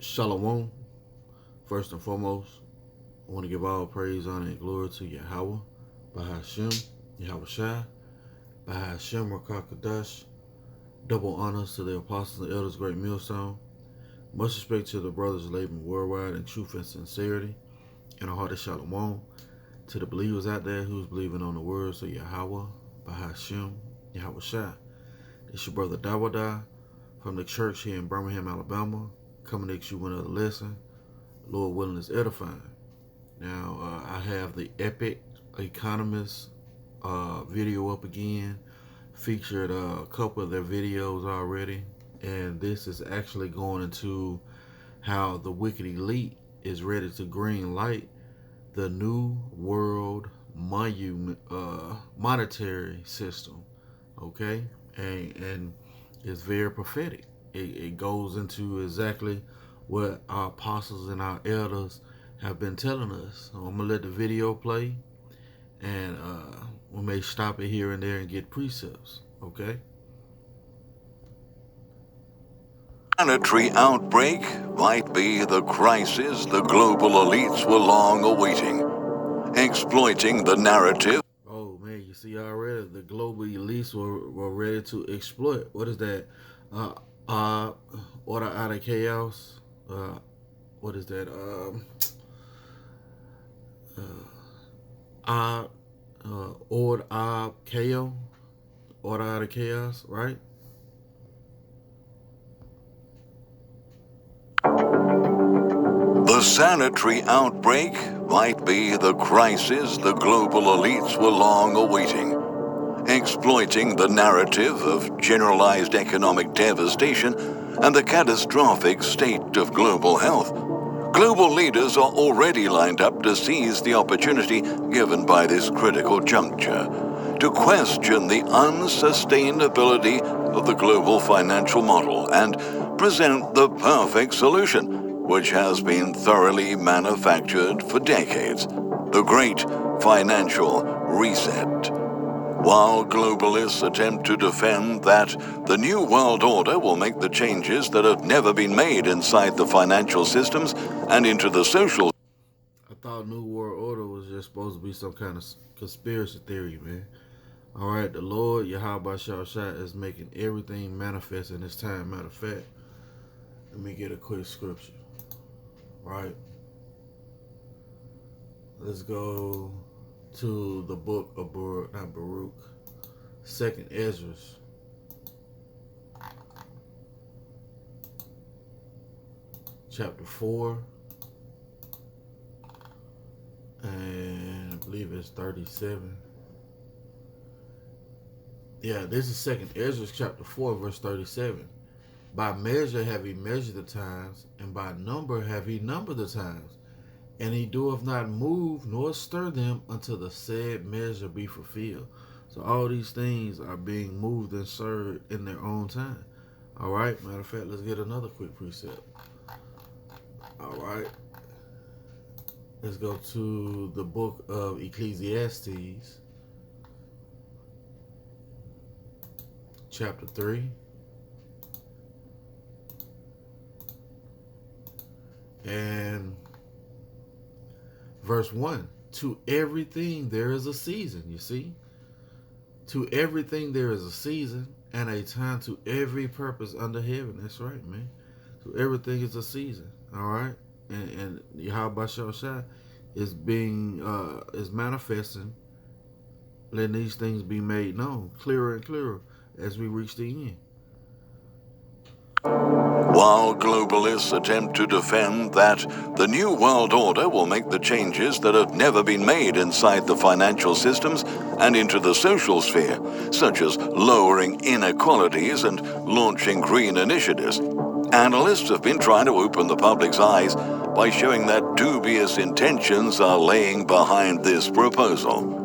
Shalom. First and foremost, I want to give all praise, honor, and glory to Yahweh, Bahashem, Yahweh Shai, Bahashem, Rakakadash. Double honors to the apostles and elders, great millstone. Much respect to the brothers laboring worldwide in truth and sincerity, and a heart of Shalom. To the believers out there who's believing on the words of Yahweh, Bahashem, Yahweh Shai. It's your brother Dawada from the church here in Birmingham, Alabama, coming at you with another lesson. Lord willing is edifying. Now, I have the Epic Economist video up again. Featured a couple of their videos already. And this is actually going into how the wicked elite is ready to green light the new world monetary system. Okay? And it's very prophetic. It goes into exactly what our apostles and our elders have been telling us. So I'm going to let the video play, and we may stop it here and there and get precepts, okay? Planetary outbreak might be the crisis the global elites were long awaiting, exploiting the narrative. Oh, man, you see already the global elites were ready to exploit. What is that? Order out of chaos. What is that? Order out of chaos, right? The sanitary outbreak might be the crisis the global elites were long awaiting, exploiting the narrative of generalized economic devastation and the catastrophic state of global health. Global leaders are already lined up to seize the opportunity given by this critical juncture to question the unsustainability of the global financial model and present the perfect solution, which has been thoroughly manufactured for decades: the Great Financial Reset. While globalists attempt to defend that the New World Order will make the changes that have never been made inside the financial systems and into the social... I thought New World Order was just supposed to be some kind of conspiracy theory, man. All right, the Lord, Yahweh Shai, is making everything manifest in this time. Matter of fact, let me get a quick scripture. Right? Let's go to the book of Baruch, 2nd Ezra, chapter 4, and I believe it's 37. Yeah, this is 2nd Ezra, chapter 4, verse 37. By measure have he measured the times, and by number have he numbered the times. And he doeth not move nor stir them until the said measure be fulfilled. So all these things are being moved and stirred in their own time. All right. Matter of fact, let's get another quick precept. All right. Let's go to the book of Ecclesiastes, chapter 3. And verse 1, to everything there is a season, you see? To everything there is a season and a time to every purpose under heaven. That's right, man. So everything is a season, all right? And Yahweh Shai is is manifesting, letting these things be made known clearer and clearer as we reach the end. While globalists attempt to defend that the New World Order will make the changes that have never been made inside the financial systems and into the social sphere, such as lowering inequalities and launching green initiatives, analysts have been trying to open the public's eyes by showing that dubious intentions are laying behind this proposal.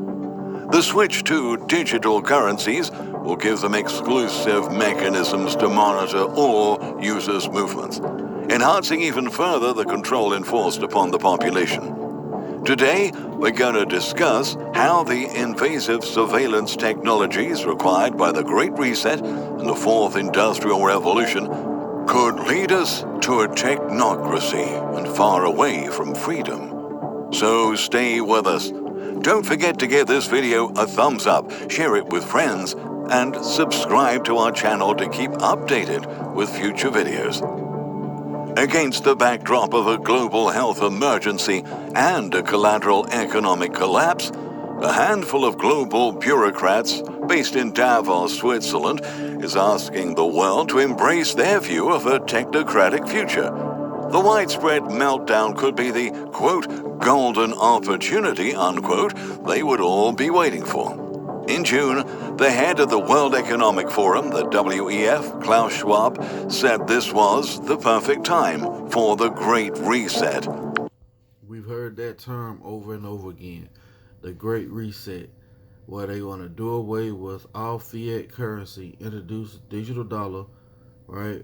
The switch to digital currencies will give them exclusive mechanisms to monitor all users' movements, enhancing even further the control enforced upon the population. Today, we're going to discuss how the invasive surveillance technologies required by the Great Reset and the Fourth Industrial Revolution could lead us to a technocracy and far away from freedom. So stay with us. Don't forget to give this video a thumbs up, share it with friends, and subscribe to our channel to keep updated with future videos. Against the backdrop of a global health emergency and a collateral economic collapse, a handful of global bureaucrats based in Davos, Switzerland, is asking the world to embrace their view of a technocratic future. The widespread meltdown could be the, quote, golden opportunity, unquote, they would all be waiting for. In June, the head of the World Economic Forum, the WEF, Klaus Schwab, said this was the perfect time for the Great Reset. We've heard that term over and over again, the Great Reset, where they want to do away with all fiat currency, introduce digital dollar, right?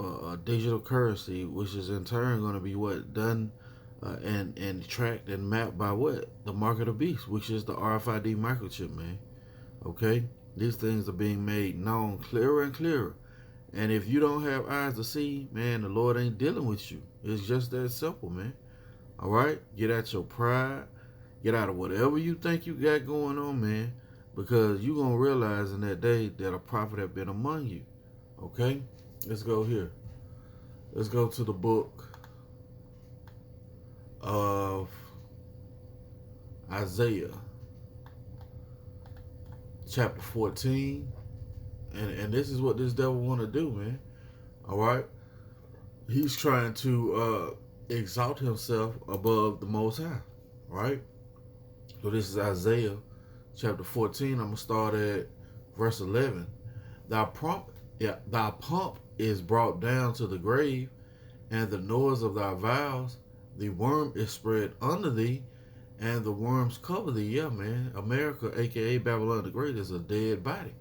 A digital currency, which is in turn going to be what done and tracked and mapped by what? The mark of the beast, which is the RFID microchip, man. Okay? These things are being made known clearer and clearer. And if you don't have eyes to see, man, the Lord ain't dealing with you. It's just that simple, man. All right? Get out your pride. Get out of whatever you think you got going on, man. Because you're going to realize in that day that a prophet have been among you. Okay? Let's go here. Let's go to the book of Isaiah, chapter 14. And this is what this devil want to do, man. All right? He's trying to exalt himself above the Most High. Right? So this is Isaiah chapter 14. I'm going to start at verse 11. Thy pomp is brought down to the grave, and the noise of thy vows, the worm is spread under thee, and the worms cover thee. Yeah, man. America, aka Babylon the Great, is a dead body.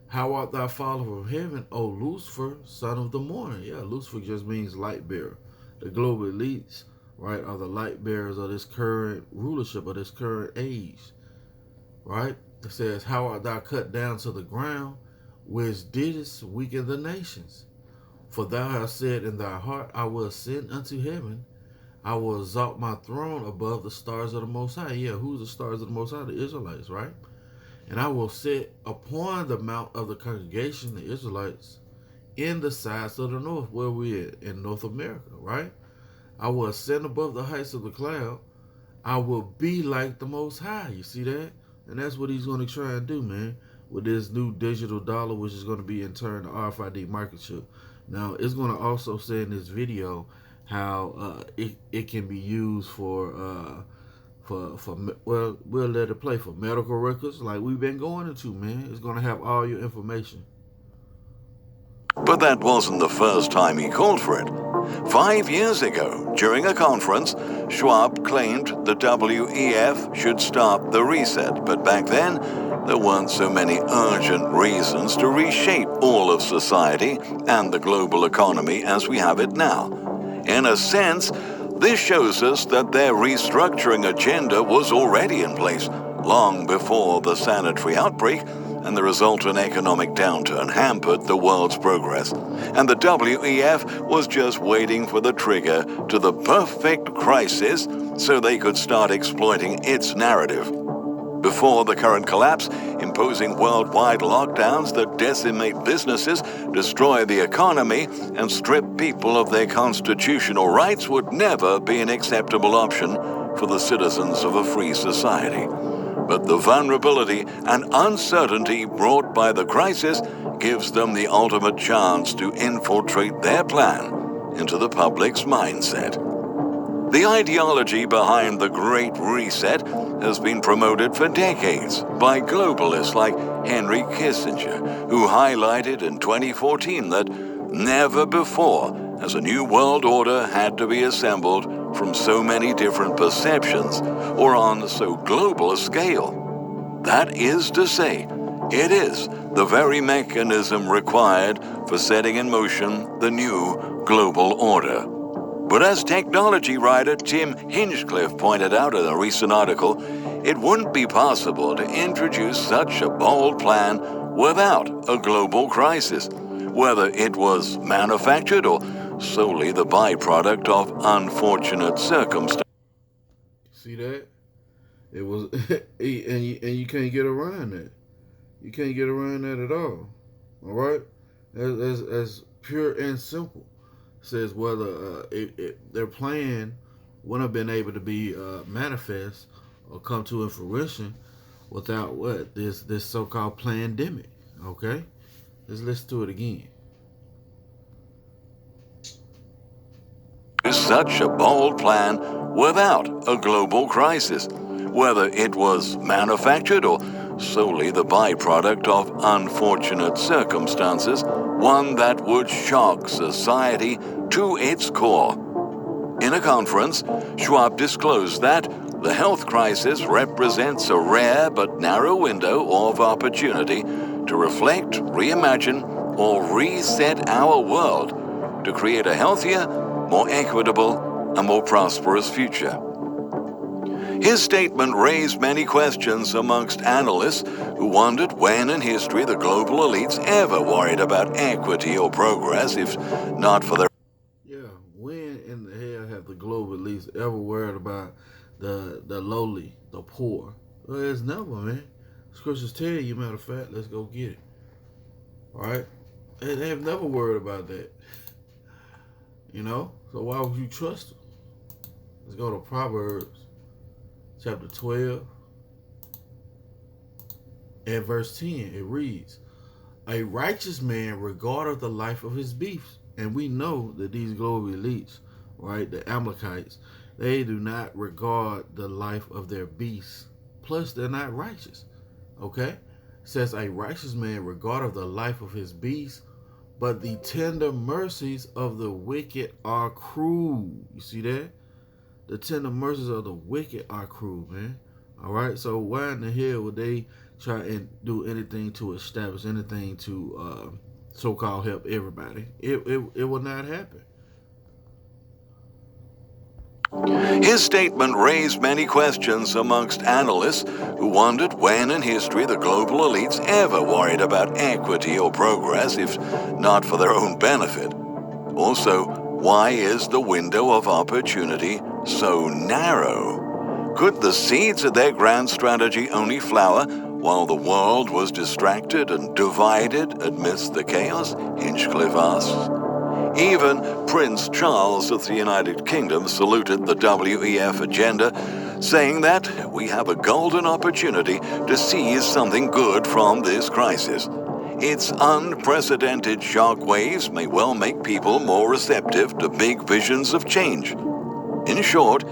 How art thou fallen from heaven, O Lucifer, son of the morning? Yeah, Lucifer just means light bearer. The global elites, right, are the light bearers of this current rulership, of this current age. Right? It says, how art thou cut down to the ground, which didst weaken the nations? For thou hast said in thy heart, I will ascend unto heaven. I will exalt my throne above the stars of the Most High. Yeah, who's the stars of the Most High? The Israelites, right? And I will sit upon the mount of the congregation, the Israelites, in the sides of the north, where we at, in North America, right? I will ascend above the heights of the cloud. I will be like the Most High. You see that? And that's what he's going to try and do, man, with this new digital dollar, which is going to be in turn the RFID microchip. Now, it's going to also say in this video how it can be used for well, we'll let it play for medical records like we've been going into, man. It's going to have all your information. But that wasn't the first time he called for it. 5 years ago, during a conference, Schwab claimed the WEF should start the reset, but back then, there weren't so many urgent reasons to reshape all of society and the global economy as we have it now. In a sense, this shows us that their restructuring agenda was already in place long before the sanitary outbreak, and the resultant economic downturn hampered the world's progress. And the WEF was just waiting for the trigger to the perfect crisis so they could start exploiting its narrative. Before the current collapse, imposing worldwide lockdowns that decimate businesses, destroy the economy, and strip people of their constitutional rights would never be an acceptable option for the citizens of a free society. But the vulnerability and uncertainty brought by the crisis gives them the ultimate chance to infiltrate their plan into the public's mindset. The ideology behind the Great Reset has been promoted for decades by globalists like Henry Kissinger, who highlighted in 2014 that never before has a new world order had to be assembled from so many different perceptions or on so global a scale. That is to say, it is the very mechanism required for setting in motion the new global order. But as technology writer Tim Hinchcliffe pointed out in a recent article, it wouldn't be possible to introduce such a bold plan without a global crisis. whether it was manufactured or solely the byproduct of unfortunate circumstances. See that? It was, and you can't get around that. You can't get around that at all. All right, as pure and simple. It says whether their plan wouldn't have been able to be manifest or come to fruition without what this so-called pandemic. Okay, let's listen to it again. Such a bold plan without a global crisis, whether it was manufactured or solely the byproduct of unfortunate circumstances, one that would shock society to its core. In a conference, Schwab disclosed that the health crisis represents a rare but narrow window of opportunity to reflect, reimagine, or reset our world to create a healthier, more equitable, and more prosperous future. His statement raised many questions amongst analysts who wondered when in history the global elites ever worried about equity or progress, if not for their... Yeah, when in the hell have the global elites ever worried about the lowly, the poor? Well, it's never, man. Scriptures tell you, matter of fact, let's go get it. All right? They have never worried about that. You know? So why would you trust them? Let's go to Proverbs chapter 12 and verse 10. It reads, "A righteous man regardeth the life of his beasts." And we know that these global elites, right, the Amalekites, they do not regard the life of their beasts. Plus, they're not righteous. Okay? It says, "A righteous man regardeth the life of his beasts, but the tender mercies of the wicked are cruel." You see that? The tender mercies of the wicked are cruel, man. All right? So why in the hell would they try and do anything to establish anything to so-called help everybody? It will not happen. His statement raised many questions amongst analysts who wondered when in history the global elites ever worried about equity or progress, if not for their own benefit. Also, why is the window of opportunity so narrow? Could the seeds of their grand strategy only flower while the world was distracted and divided amidst the chaos? Hinchcliffe asks. Even Prince Charles of the United Kingdom saluted the WEF agenda, saying that we have a golden opportunity to seize something good from this crisis. Its unprecedented shock waves may well make people more receptive to big visions of change. In short,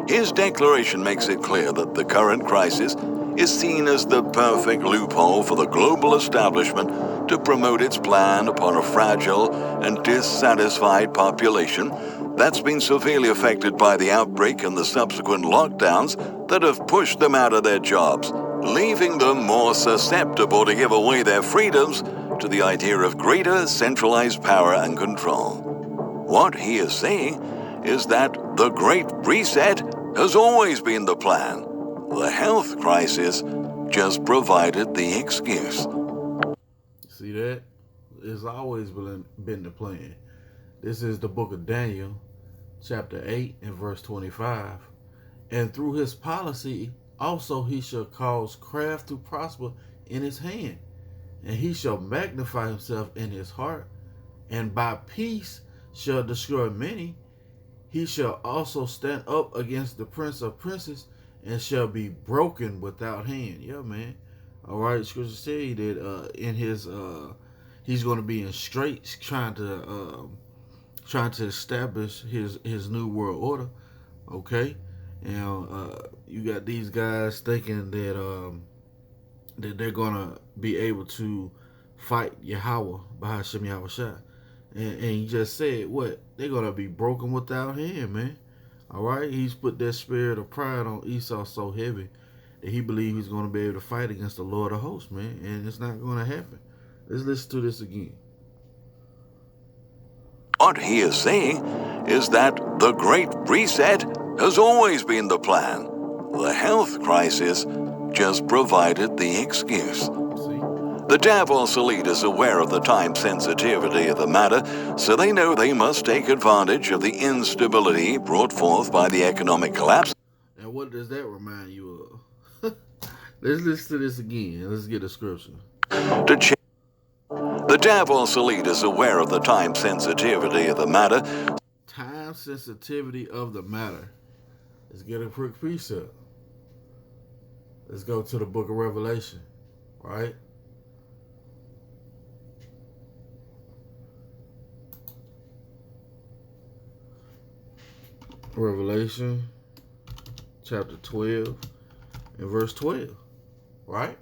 his declaration makes it clear that the current crisis is seen as the perfect loophole for the global establishment to promote its plan upon a fragile and dissatisfied population that's been severely affected by the outbreak and the subsequent lockdowns that have pushed them out of their jobs, leaving them more susceptible to give away their freedoms to the idea of greater centralized power and control. What he is saying is that the Great Reset has always been the plan. The health crisis just provided the excuse. See that? It's always been the plan. This is the book of Daniel, chapter 8 and verse 25. "And through his policy also he shall cause craft to prosper in his hand, and he shall magnify himself in his heart, and by peace shall destroy many. He shall also stand up against the prince of princes, and shall be broken without hand." Yeah, man. All right, scripture say that in his he's going to be in straits trying to establish his new world order. Okay, and you got these guys thinking that that they're gonna be able to fight Yahweh, Bahashem Yahweh Shai. And he just said what? They're gonna be broken without hand, man. All right, he's put that spirit of pride on Esau so heavy that he believes he's going to be able to fight against the Lord of hosts, man, and it's not going to happen. Let's listen to this again. What he is saying is that the Great Reset has always been the plan. The health crisis just provided the excuse. See? The Davos elite is aware of the time sensitivity of the matter, so they know they must take advantage of the instability brought forth by the economic collapse. And what does that remind you of? Let's listen to this again. Let's get a scripture. The Davos elite is aware of the time sensitivity of the matter. Time sensitivity of the matter. Let's get a quick precept. Let's go to the book of Revelation, right? Revelation chapter 12 and verse 12, right?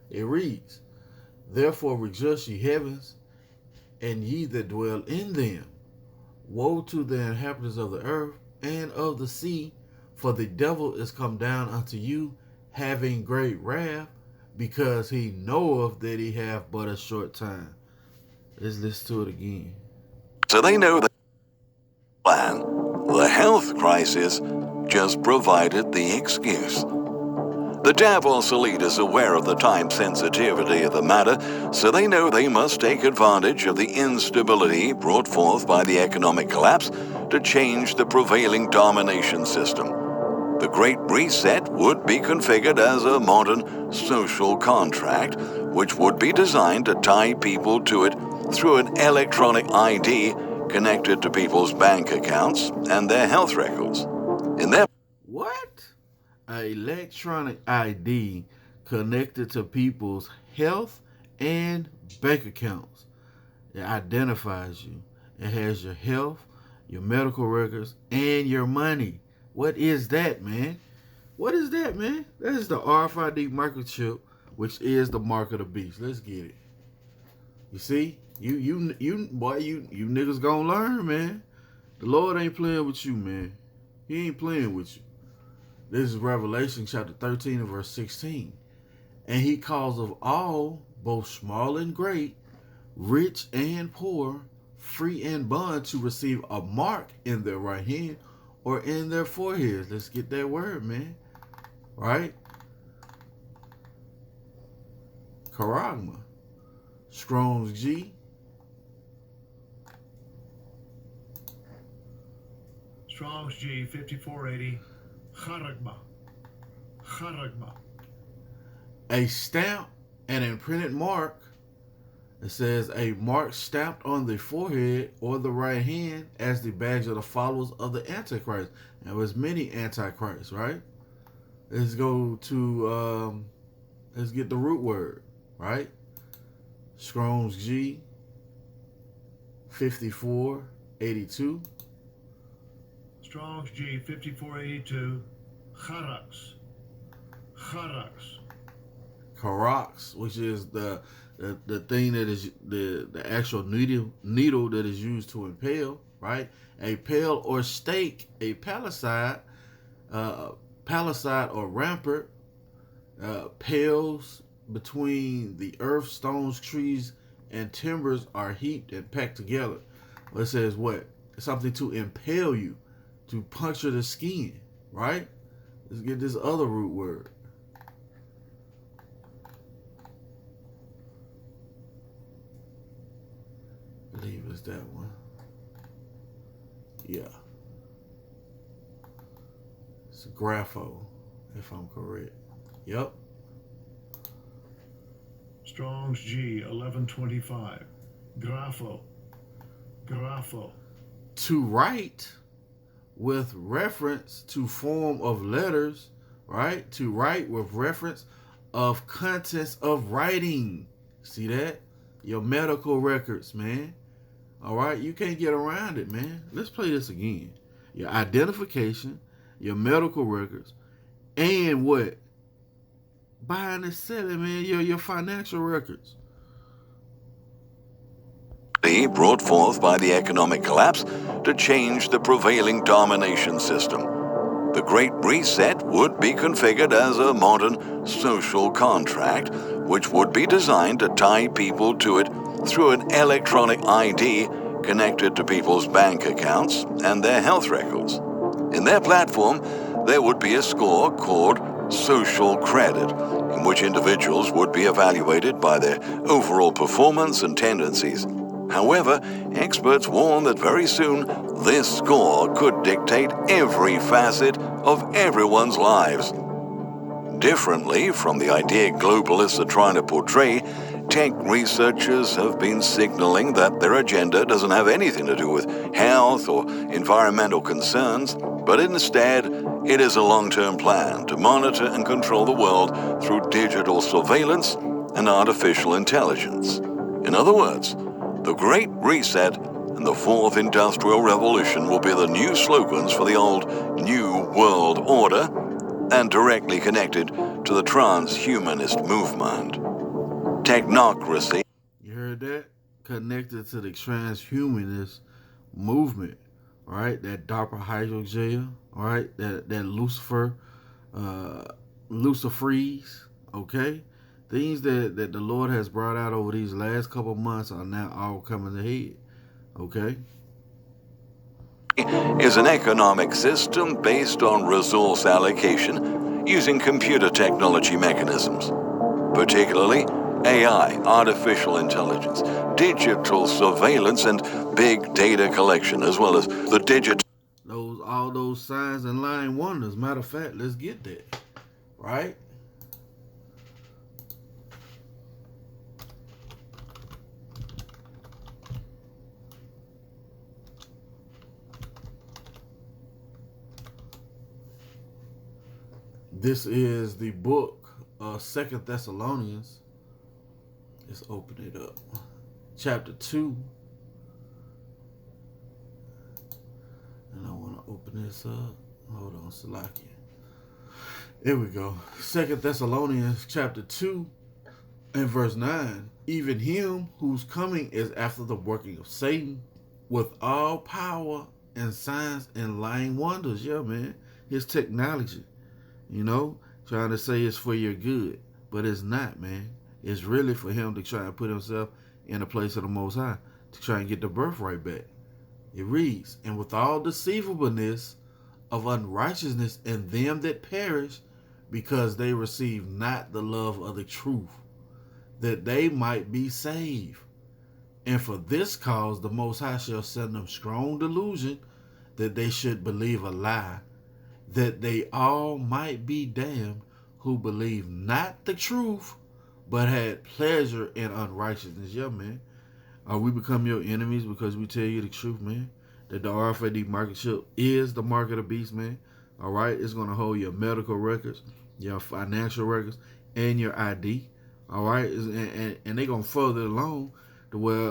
It reads, "Therefore rejoice, ye heavens, and ye that dwell in them. Woe to the inhabitants of the earth and of the sea, for the devil is come down unto you, having great wrath, because he knoweth that he hath but a short time." Let's listen to it again. So they know the plan. The health crisis just provided the excuse. The Davos elite is aware of the time sensitivity of the matter, so they know they must take advantage of the instability brought forth by the economic collapse to change the prevailing domination system. The Great Reset would be configured as a modern social contract, which would be designed to tie people to it through an electronic ID connected to people's bank accounts and their health records. In their What? An electronic ID connected to people's health and bank accounts. It identifies you. It has your health, your medical records, and your money. What is that, man? What is that, man? That is the RFID microchip, which is the mark of the beast. Let's get it. You see? You niggas gonna learn, man. The Lord ain't playing with you, man. He ain't playing with you. This is Revelation chapter 13 and verse 16. "And he calls of all, both small and great, rich and poor, free and bond, to receive a mark in their right hand or in their foreheads." Let's get that word, man. Right? Charagma. Strong's G. Strong's G 5480. Charagma. A stamp and imprinted mark. It says a mark stamped on the forehead or the right hand as the badge of the followers of the Antichrist. And there was many Antichrists, right? Let's go to let's get the root word, right? Strong's G 5482. Strong's G 5482. Charax, which is the thing that is the actual needle that is used to impale, right? A pale or stake, a palisade or rampart, pales between the earth, stones, trees, and timbers are heaped and packed together. Well, it says what? Something to impale you, to puncture the skin, right? Let's get this other root word. I believe it's that one. Yeah. It's grapho, if I'm correct. Yep. Strong's G 1125. Grapho. To write with reference to form of letters, right? To write with reference of contents of writing. See that? Your medical records, man. All right? You can't get around it, man. Let's play this again. Your identification, your medical records, and what? Buying and selling, man. Your financial records. brought forth by the economic collapse to change the prevailing domination system. The Great Reset would be configured as a modern social contract, which would be designed to tie people to it through an electronic ID connected to people's bank accounts and their health records. In their platform, there would be a score called social credit, in which individuals would be evaluated by their overall performance and tendencies. However, experts warn that very soon this score could dictate every facet of everyone's lives. Differently from the idea globalists are trying to portray, tech researchers have been signaling that their agenda doesn't have anything to do with health or environmental concerns, but instead it is a long-term plan to monitor and control the world through digital surveillance and artificial intelligence. In other words, the Great Reset and the Fourth Industrial Revolution will be the new slogans for the old New World Order, and directly connected to the transhumanist movement. Technocracy. You heard that? Connected to the transhumanist movement, all right? That DARPA hydrogel, all right? That Lucifreeze, okay? Things that the Lord has brought out over these last couple months are now all coming ahead, okay? Is an economic system based on resource allocation using computer technology mechanisms, particularly AI, artificial intelligence, digital surveillance, and big data collection, as well as the all those signs and lying wonders. Matter of fact, let's get that, right? This is the book of 2 Thessalonians. Let's open it up. Chapter 2. And I want to open this up. Hold on, Salakia. Here we go. 2 Thessalonians chapter 2 and verse 9. Even him whose coming is after the working of Satan with all power and signs and lying wonders. Yeah, man. His technology. You know, trying to say it's for your good, but it's not, man. It's really for him to try and put himself in the place of the Most High, to try and get the birthright back. It reads, and with all deceivableness of unrighteousness in them that perish, because they receive not the love of the truth, that they might be saved. And for this cause the Most High shall send them strong delusion, that they should believe a lie, that they all might be damned who believe not the truth, but had pleasure in unrighteousness. Yeah, man. We become your enemies because we tell you the truth, man. That the RFID microchip is the mark of the beast, man. All right? It's going to hold your medical records, your financial records, and your ID. All right? And they're going to further it along to where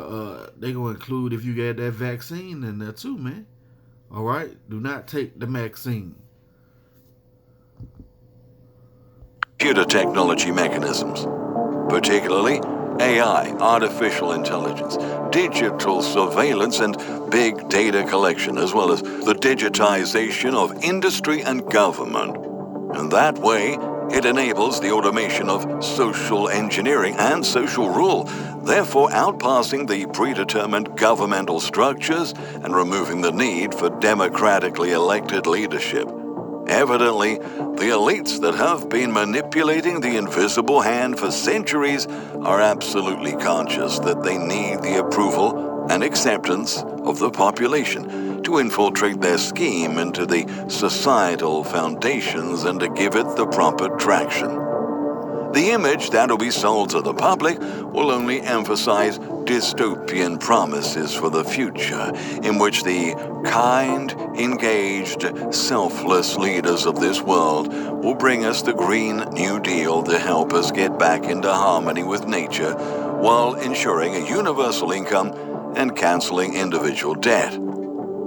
they're going to include if you got that vaccine in there too, man. All right? Do not take the vaccine. Computer technology mechanisms, particularly AI, artificial intelligence, digital surveillance, and big data collection, as well as the digitization of industry and government. And that way, it enables the automation of social engineering and social rule, therefore outpassing the predetermined governmental structures and removing the need for democratically elected leadership. Evidently, the elites that have been manipulating the invisible hand for centuries are absolutely conscious that they need the approval and acceptance of the population to infiltrate their scheme into the societal foundations and to give it the proper traction. The image that will be sold to the public will only emphasize dystopian promises for the future, in which the kind, engaged, selfless leaders of this world will bring us the Green New Deal to help us get back into harmony with nature while ensuring a universal income and canceling individual debt,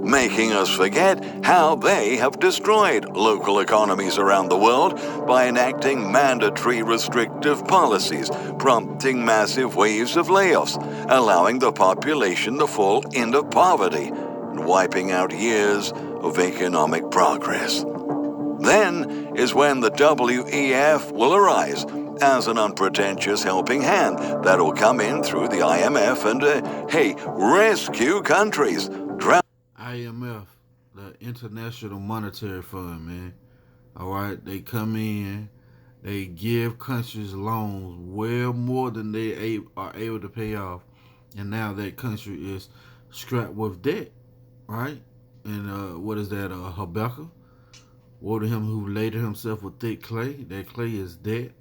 making us forget how they have destroyed local economies around the world by enacting mandatory restrictive policies, prompting massive waves of layoffs, allowing the population to fall into poverty, and wiping out years of economic progress. Then is when the WEF will arise as an unpretentious helping hand that will come in through the IMF and, rescue countries. IMF, the International Monetary Fund, man. All right, they come in They give countries loans well more than they are able to pay off, and now that country is strapped with debt, right? And what is that? Habakkuk, woe to him who laden himself with thick clay. That clay is debt.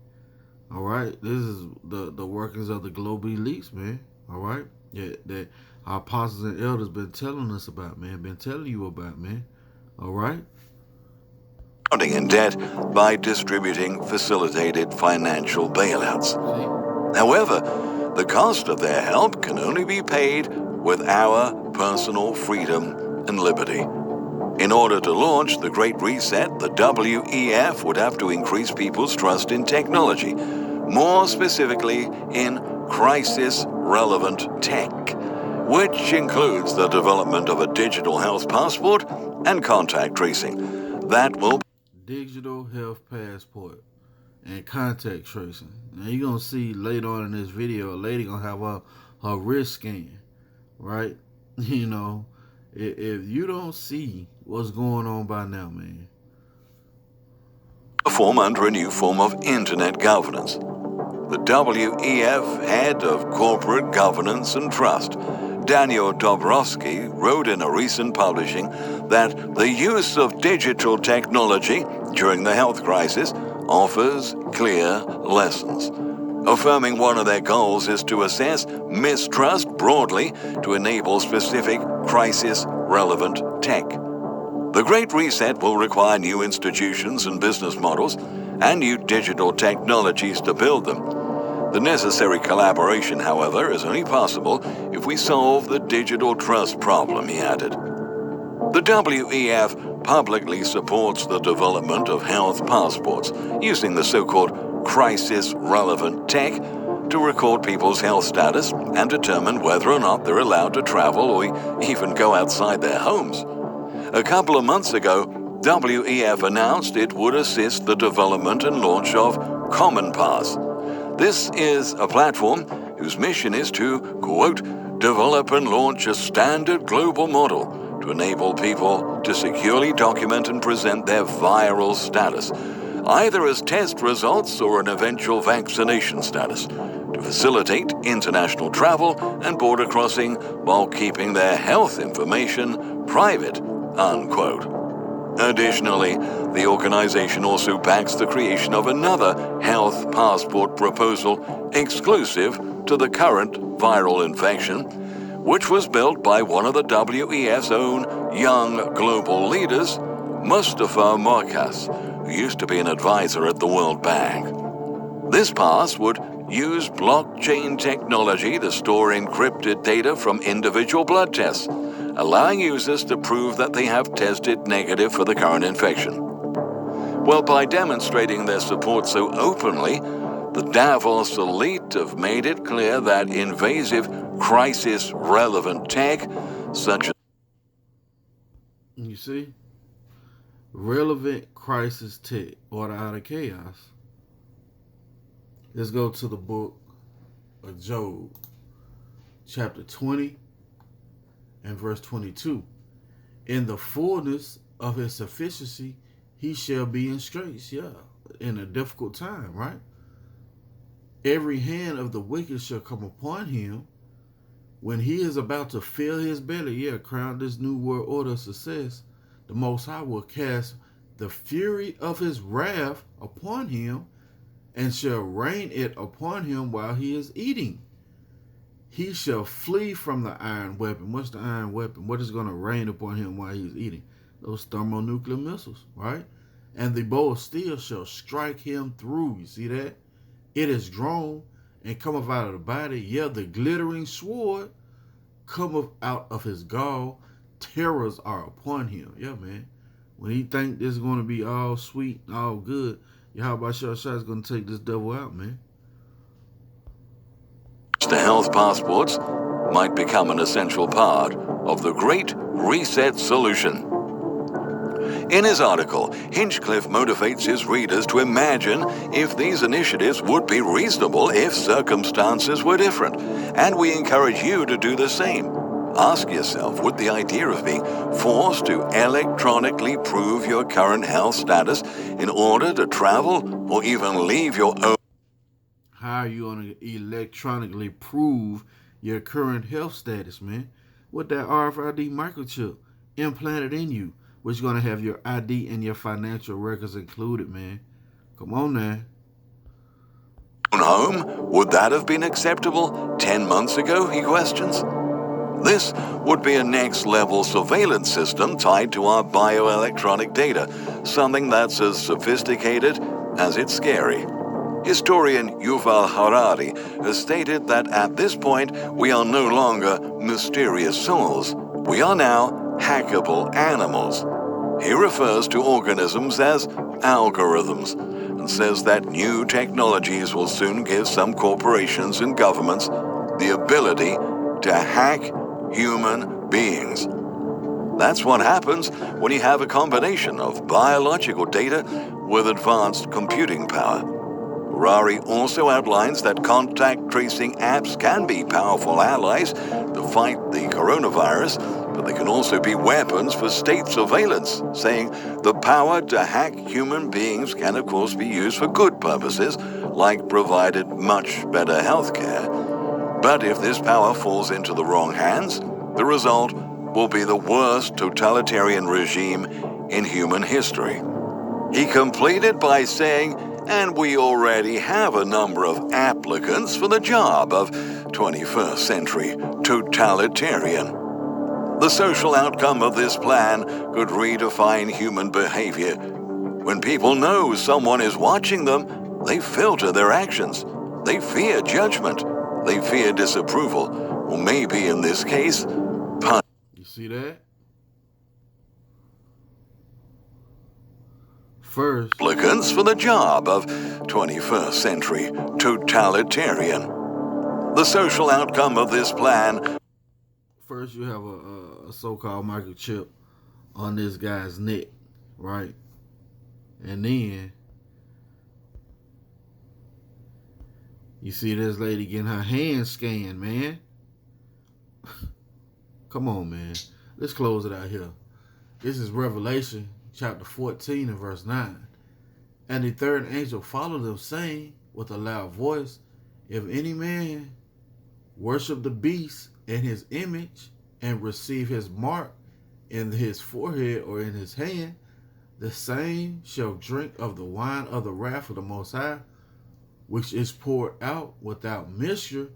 All right, this is the workings of the global elites, man. All right, that our apostles and elders been telling us about, man. Been telling you about, man. All right. In debt by distributing facilitated financial bailouts. However, the cost of their help can only be paid with our personal freedom and liberty. In order to launch the Great Reset, the WEF would have to increase people's trust in technology, more specifically in crisis-relevant tech, which includes the development of a digital health passport and contact tracing. That will Digital health passport and contact tracing. Now you're gonna see later on in this video, a lady gonna have her wrist scan, right? You know, if you don't see what's going on by now, man. perform under a new form of internet governance. The WEF head of corporate governance and trust, Daniel Dobrovsky, wrote in a recent publishing that the use of digital technology during the health crisis offers clear lessons, affirming one of their goals is to assess mistrust broadly to enable specific crisis-relevant tech. The Great Reset will require new institutions and business models and new digital technologies to build them. The necessary collaboration, however, is only possible if we solve the digital trust problem, he added. The WEF publicly supports the development of health passports using the so-called crisis-relevant tech to record people's health status and determine whether or not they're allowed to travel or even go outside their homes. A couple of months ago, WEF announced it would assist the development and launch of Common Pass. This is a platform whose mission is to, quote, develop and launch a standard global model to enable people to securely document and present their viral status, either as test results or an eventual vaccination status, to facilitate international travel and border crossing while keeping their health information private, unquote. Additionally, the organization also backs the creation of another health passport proposal exclusive to the current viral infection, which was built by one of the WEF's own young global leaders, Mustafa Markas, who used to be an advisor at the World Bank. This pass would use blockchain technology to store encrypted data from individual blood tests, allowing users to prove that they have tested negative for the current infection. Well, by demonstrating their support so openly, the Davos elite have made it clear that invasive crisis-relevant tech, such as... You see? Relevant crisis tech, order out of chaos. Let's go to the book of Job, chapter 20 and verse 22. In the fullness of his sufficiency, he shall be in straits. Yeah, in a difficult time, right? Every hand of the wicked shall come upon him when he is about to fill his belly. Yeah, crown this new world order of success. The Most High will cast the fury of his wrath upon him and shall rain it upon him while he is eating. He shall flee from the iron weapon. What's the iron weapon? What is going to rain upon him while he's eating? Those thermonuclear missiles, right? And the bow of steel shall strike him through. You see that? It is drawn and cometh out of the body. Yeah, the glittering sword cometh out of his gall. Terrors are upon him. Yeah, man. When he think this is going to be all sweet, all good, Yahweh Shah is going to take this devil out, man. The health passports might become an essential part of the Great Reset solution. In his article, Hinchcliffe motivates his readers to imagine if these initiatives would be reasonable if circumstances were different, and we encourage you to do the same. Ask yourself, would the idea of being forced to electronically prove your current health status in order to travel or even leave your own... How are you going to electronically prove your current health status, man? With that RFID microchip implanted in you, which is going to have your ID and your financial records included, man. Come on now. home? Would that have been acceptable 10 months ago, he questions? This would be a next-level surveillance system tied to our bioelectronic data, something that's as sophisticated as it's scary. Historian Yuval Harari has stated that at this point, we are no longer mysterious souls. We are now hackable animals. He refers to organisms as algorithms and says that new technologies will soon give some corporations and governments the ability to hack human beings. That's what happens when you have a combination of biological data with advanced computing power. Harari also outlines that contact tracing apps can be powerful allies to fight the coronavirus, but they can also be weapons for state surveillance, saying the power to hack human beings can of course be used for good purposes, like provided much better health care. But if this power falls into the wrong hands, the result will be the worst totalitarian regime in human history. He completed by saying, and we already have a number of applicants for the job of 21st century totalitarian. The social outcome of this plan could redefine human behavior. When people know someone is watching them, they filter their actions. They fear judgment. They fear disapproval. Or maybe in this case, punishment. You see that? First, applicants for the job of 21st century totalitarian. The social outcome of this plan. First, you have a so-called microchip on this guy's neck, right? And then you see this lady getting her hand scanned, man. Come on, man. Let's close it out here. This is Revelation chapter 14 and verse 9. And the third angel followed them, saying with a loud voice, if any man worship the beast and his image and receive his mark in his forehead or in his hand, the same shall drink of the wine of the wrath of the Most High, which is poured out without measure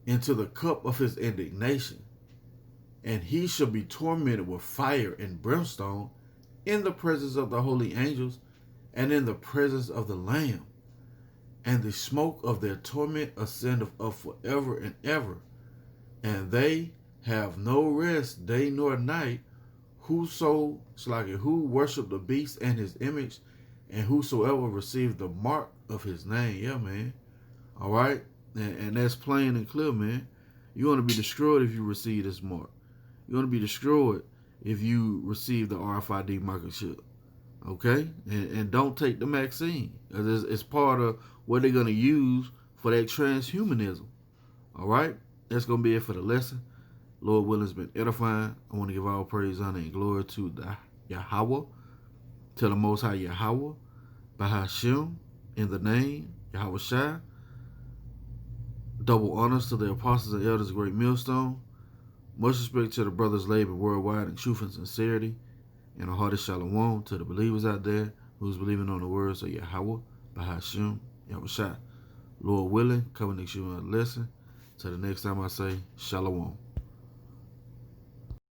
into the cup of his indignation. And he shall be tormented with fire and brimstone in the presence of the holy angels and in the presence of the Lamb. And the smoke of their torment ascendeth up forever and ever. And they have no rest day nor night, who worship the beast and his image, and whosoever receives the mark of his name. Yeah, man. All right? And that's plain and clear, man. You're going to be destroyed if you receive this mark. You're going to be destroyed if you receive the RFID microchip. Okay? And don't take the vaccine. It's part of what they're going to use for that transhumanism. All right? That's going to be it for the lesson. Lord willing, it's been edifying. I want to give all praise, honor, and glory to the Yahweh, to the Most High Yahweh, by Hashem, in the name, Yahweh Shai. Double honors to the apostles and elders of Great Millstone. Much respect to the brothers laboring worldwide in truth and sincerity. And a hearty shalom to the believers out there who's believing on the words of Yahweh, by Hashem, Yahweh Shai. Lord willing, coming next year on a lesson. Till the next time I say, shalom.